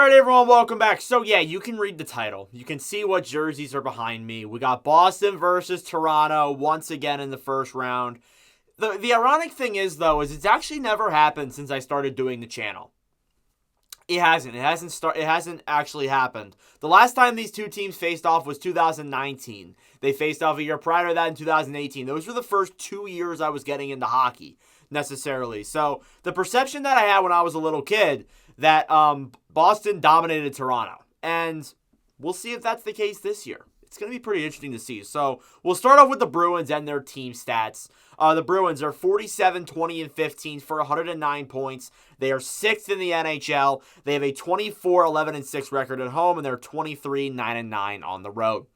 Alright everyone, welcome back. So yeah, you can read the title. You can see what jerseys are behind me. We got Boston versus Toronto once again in the first round. The ironic thing is though, is it's actually never happened since I started doing the channel. It hasn't. It hasn't actually happened. The last time these two teams faced off was 2019. They faced off a year prior to that in 2018. Those were the first 2 years I was getting into hockey, necessarily. So the perception that I had when I was a little kid that Boston dominated Toronto. And we'll see if that's the case this year. It's going to be pretty interesting to see. So we'll start off with the Bruins and their team stats. The Bruins are 47, 20, and 15 for 109 points. They are 6th in the NHL. They have a 24, 11, and 6 record at home, and they're 23, 9, and 9 on the road.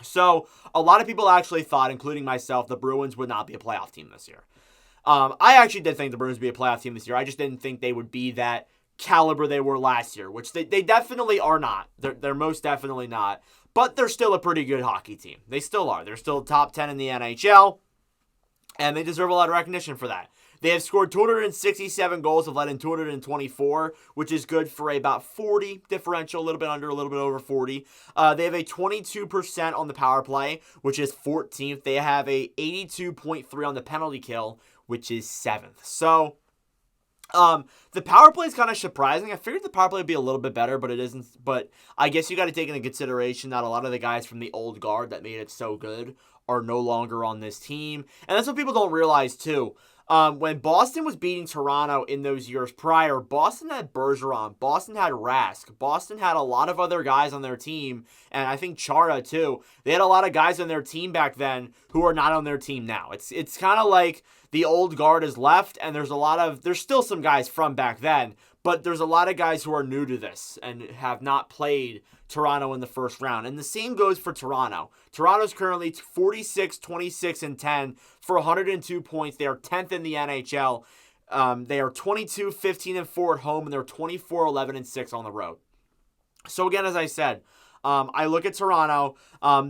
So a lot of people actually thought, including myself, the Bruins would not be a playoff team this year. I actually did think the Bruins would be a playoff team this year. I just didn't think they would be that caliber they were last year, which they definitely are not. They're most definitely not. But they're still a pretty good hockey team. They still are. They're still top 10 in the NHL, and they deserve a lot of recognition for that. They have scored 267 goals, have let in 224, which is good for about 40 differential, a little bit under, a little bit over 40. They have a 22% on the power play, which is 14th. They have a 82.3 on the penalty kill, which is 7th. So the power play is kind of surprising. I figured the power play would be a little bit better, but it isn't. But I guess you got to take into consideration that a lot of the guys from the old guard that made it so good are no longer on this team. And that's what people don't realize too. When Boston was beating Toronto in those years prior, Boston had Bergeron, Boston had Rask, Boston had a lot of other guys on their team, and I think Chara too. They had a lot of guys on their team back then who are not on their team now. It's kind of like the old guard is left, and there's still some guys from back then, but there's a lot of guys who are new to this and have not played Toronto in the first round. And the same goes for Toronto. Toronto's currently 46, 26, and 10 for 102 points. They are 10th in the NHL. They are 22, 15, and 4 at home, and they're 24, 11, and 6 on the road. So again, as I said, I look at Toronto.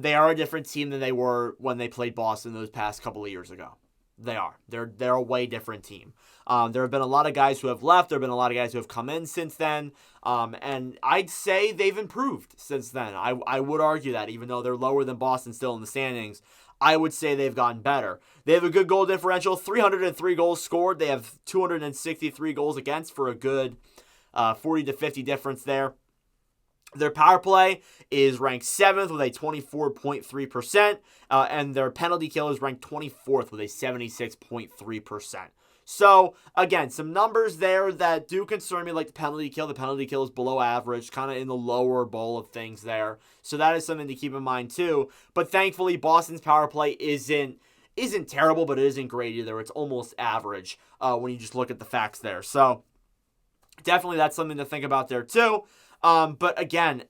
They are a different team than they were when they played Boston those past couple of years ago. They are. They're a way different team. There have been a lot of guys who have left. There have been a lot of guys who have come in since then. And I'd say they've improved since then. I would argue that, even though they're lower than Boston still in the standings, I would say they've gotten better. They have a good goal differential, 303 goals scored. They have 263 goals against for a good 40 to 50 difference there. Their power play is ranked 7th with a 24.3%, and their penalty kill is ranked 24th with a 76.3%. So, again, some numbers there that do concern me, like the penalty kill. The penalty kill is below average, kind of in the lower bowl of things there. So that is something to keep in mind too. But thankfully, Boston's power play isn't terrible, but it isn't great either. It's almost average when you just look at the facts there. So, definitely that's something to think about there too. But again,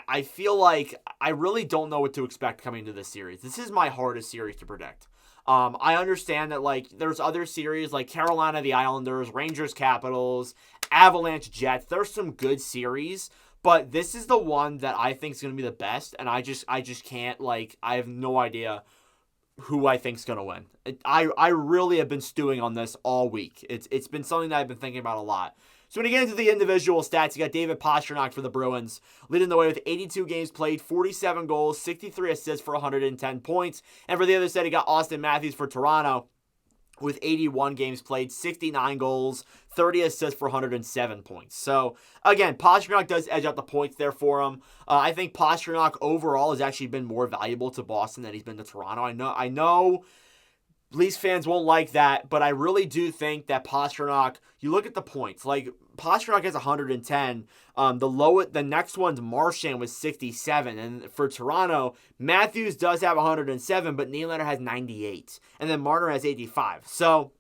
I feel like I really don't know what to expect coming to this series. This is my hardest series to predict. I understand that, like, there's other series like Carolina, the Islanders, Rangers, Capitals, Avalanche, Jets. There's some good series, but this is the one that I think is going to be the best, and I just can't, like, I have no idea who I think is going to win. I really have been stewing on this all week. It's been something that I've been thinking about a lot. So when you get into the individual stats, you got David Pastrnak for the Bruins, leading the way with 82 games played, 47 goals, 63 assists for 110 points. And for the other side, you got Austin Matthews for Toronto with 81 games played, 69 goals, 30 assists for 107 points. So, again, Pastrnak does edge out the points there for him. I think Pastrnak overall has actually been more valuable to Boston than he's been to Toronto. I know Leafs fans won't like that, but I really do think that Pastrnak, you look at the points, like Pastrnak has 110. The next one's Marchand with 67. And for Toronto, Matthews does have 107, but Nylander has 98. And then Marner has 85. So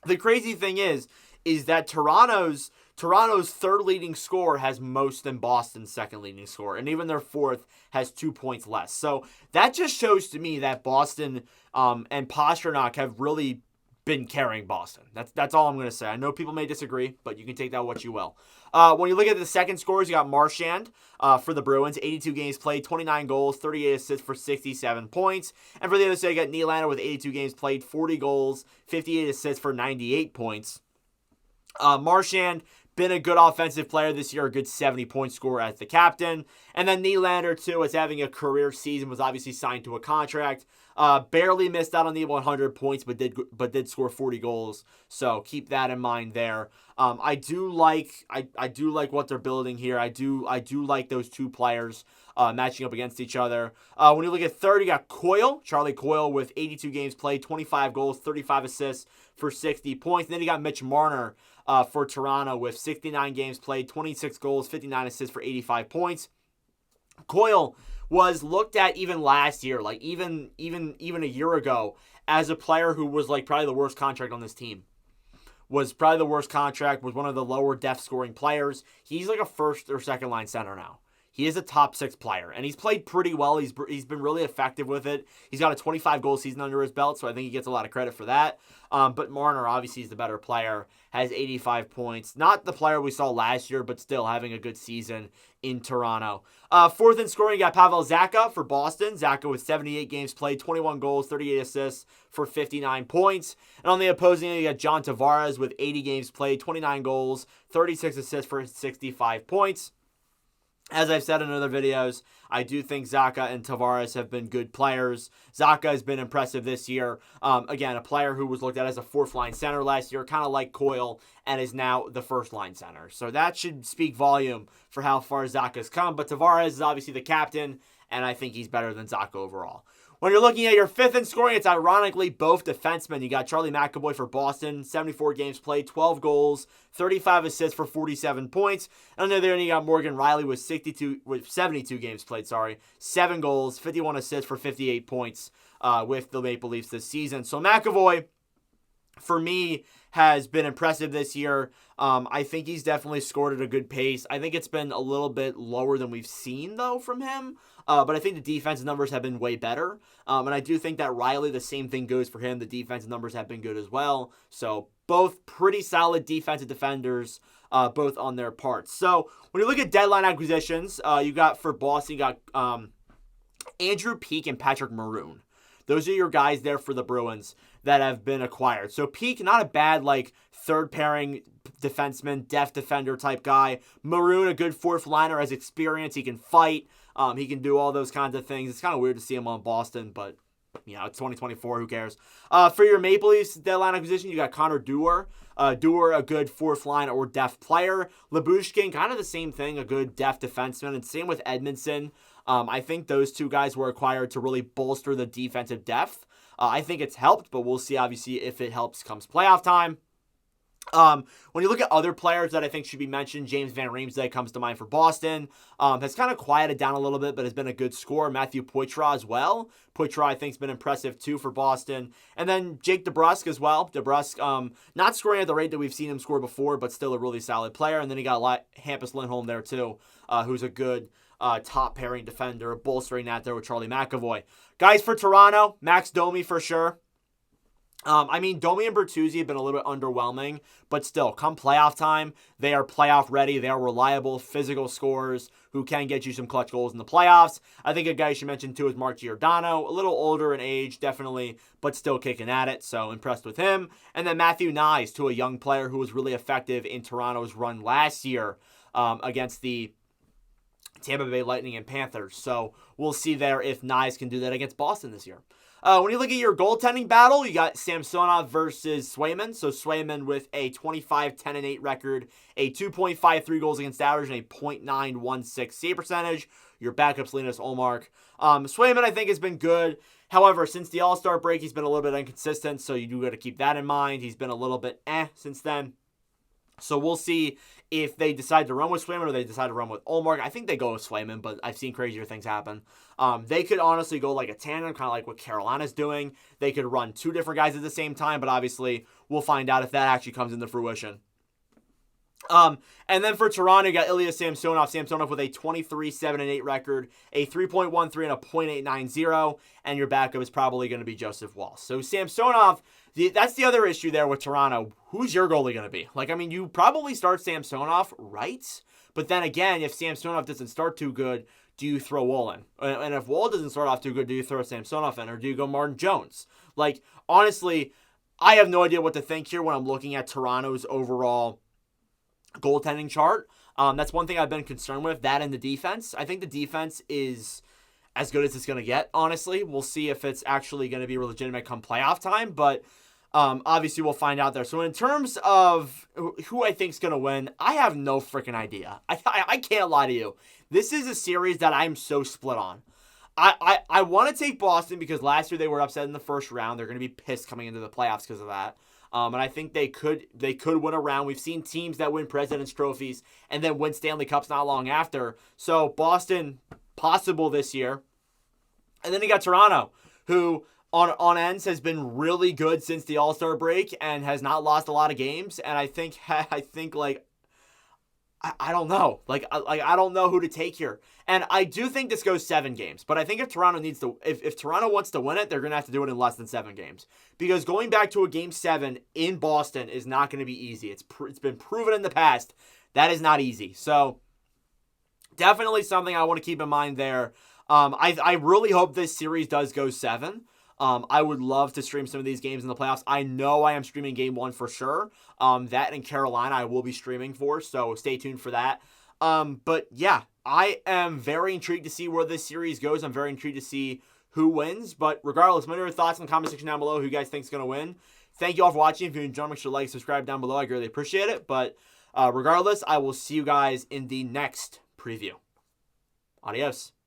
the crazy thing is that Toronto's third leading scorer has most than Boston's second leading scorer, and even their fourth has 2 points less. So that just shows to me that Boston and Pastrnak have really been carrying Boston. That's all I'm going to say. I know people may disagree, but you can take that what you will. When you look at the second scores, you got Marchand for the Bruins, 82 games played, 29 goals, 38 assists for 67 points. And for the other side, you got Nylander with 82 games played, 40 goals, 58 assists for 98 points. Marchand been a good offensive player this year, a good 70-point scorer as the captain. And then Nylander, too, is having a career season, was obviously signed to a contract. Barely missed out on the 100 points, but did score 40 goals. So keep that in mind there. I do like what they're building here. I do like those two players matching up against each other. When you look at third, you got Charlie Coyle with 82 games played, 25 goals, 35 assists for 60 points. And then you got Mitch Marner for Toronto with 69 games played, 26 goals, 59 assists for 85 points. Coyle was looked at even last year, like even a year ago, as a player who was like probably the worst contract on this team. Was probably the worst contract, was one of the lower depth scoring players. He's like a first or second line center now. He is a top 6 player, and he's played pretty well. He's been really effective with it. He's got a 25-goal season under his belt, so I think he gets a lot of credit for that. But Marner, obviously, is the better player, has 85 points. Not the player we saw last year, but still having a good season in Toronto. Fourth in scoring, you got Pavel Zacha for Boston. Zacha with 78 games played, 21 goals, 38 assists for 59 points. And on the opposing end, you got John Tavares with 80 games played, 29 goals, 36 assists for 65 points. As I've said in other videos, I do think Zacha and Tavares have been good players. Zacha has been impressive this year. Again, a player who was looked at as a fourth-line center last year, kind of like Coyle, and is now the first-line center. So that should speak volume for how far Zacha's come. But Tavares is obviously the captain, and I think he's better than Zacha overall. When you're looking at your fifth in scoring, it's ironically both defensemen. You got Charlie McAvoy for Boston, 74 games played, 12 goals, 35 assists for 47 points. And on the other end, you got Morgan Riley with 72 games played, 7 goals, 51 assists for 58 points with the Maple Leafs this season. So McAvoy, for me, has been impressive this year. I think he's definitely scored at a good pace. I think it's been a little bit lower than we've seen, though, from him. But I think the defensive numbers have been way better. And I do think that Riley, the same thing goes for him. The defensive numbers have been good as well. So both pretty solid defensive defenders, both on their parts. So when you look at deadline acquisitions, you got for Boston, you got Andrew Peeke and Patrick Maroon. Those are your guys there for the Bruins that have been acquired. So Peeke, not a bad like third pairing defenseman, depth defender type guy. Maroon, a good fourth liner, has experience. He can fight. He can do all those kinds of things. It's kind of weird to see him on Boston, but it's 2024. Who cares? For your Maple Leafs deadline acquisition, you got Connor Dewar. Dewar, a good fourth line or depth player. Lyubushkin, kind of the same thing, a good depth defenseman. And same with Edmondson. I think those two guys were acquired to really bolster the defensive depth. I think it's helped, but we'll see, obviously, if it helps comes playoff time. When you look at other players that I think should be mentioned, James Van Riemsdyk comes to mind for Boston. Has kind of quieted down a little bit, but has been a good scorer. Matthew Poitras as well. Poitras, I think, has been impressive, too, for Boston. And then Jake DeBrusk as well. DeBrusk, not scoring at the rate that we've seen him score before, but still a really solid player. And then you got Hampus Lindholm there, too, who's a good top pairing defender, bolstering that there with Charlie McAvoy. Guys for Toronto, Max Domi for sure. Domi and Bertuzzi have been a little bit underwhelming, but still, come playoff time, they are playoff ready. They are reliable, physical scorers who can get you some clutch goals in the playoffs. I think a guy you should mention too is Mark Giordano, a little older in age, definitely, but still kicking at it, so impressed with him. And then Matthew Knies, too, a young player who was really effective in Toronto's run last year against the Tampa Bay Lightning and Panthers. So we'll see there if Knies can do that against Boston this year. When you look at your goaltending battle, you got Samsonov versus Swayman. So Swayman with a 25-10-8 record, a 2.53 goals against average, and a .916 save percentage. Your backup's Linus Ullmark. Swayman, I think, has been good. However, since the All-Star break, he's been a little bit inconsistent, so you do got to keep that in mind. He's been a little bit since then. So we'll see if they decide to run with Swayman or they decide to run with Ullmark. I think they go with Swayman, but I've seen crazier things happen. They could honestly go like a tandem, kind of like what Carolina's doing. They could run two different guys at the same time, but obviously we'll find out if that actually comes into fruition. And then for Toronto, you got Ilya Samsonov. Samsonov with a 23-7-8 record, a 3.13 and a .890, and your backup is probably going to be Joseph Walsh. So Samsonov, that's the other issue there with Toronto. Who's your goalie going to be? You probably start Samsonov, right? But then again, if Samsonov doesn't start too good, do you throw Woll in? And if Woll doesn't start off too good, do you throw Samsonov in, or do you go Martin Jones? Honestly, I have no idea what to think here when I'm looking at Toronto's overall goaltending chart. That's one thing I've been concerned with, that and the defense. I think the defense is as good as it's going to get, honestly. We'll see if it's actually going to be legitimate come playoff time, but obviously we'll find out there. So in terms of who I think is going to win, I have no freaking idea. I can't lie to you. This is a series that I'm so split on. I want to take Boston because last year they were upset in the first round. They're going to be pissed coming into the playoffs because of that. And I think they could win a round. We've seen teams that win President's Trophies and then win Stanley Cups not long after. So Boston, possible this year. And then you got Toronto, who on ends has been really good since the All-Star break and has not lost a lot of games. And I think like I don't know. I don't know who to take here. And I do think this goes 7 games. But I think if Toronto if Toronto wants to win it, they're going to have to do it in less than 7 games. Because going back to a game 7 in Boston is not going to be easy. It's been proven in the past. That is not easy. So definitely something I want to keep in mind there. I really hope this series does go 7. I would love to stream some of these games in the playoffs. I know I am streaming game 1 for sure. That in Carolina I will be streaming for, so stay tuned for that. But yeah, I am very intrigued to see where this series goes. I'm very intrigued to see who wins. But regardless, let me know your thoughts in the comment section down below. Who you guys think is going to win? Thank you all for watching. If you enjoyed, make sure to like, subscribe down below. I greatly appreciate it. But regardless, I will see you guys in the next preview. Adios.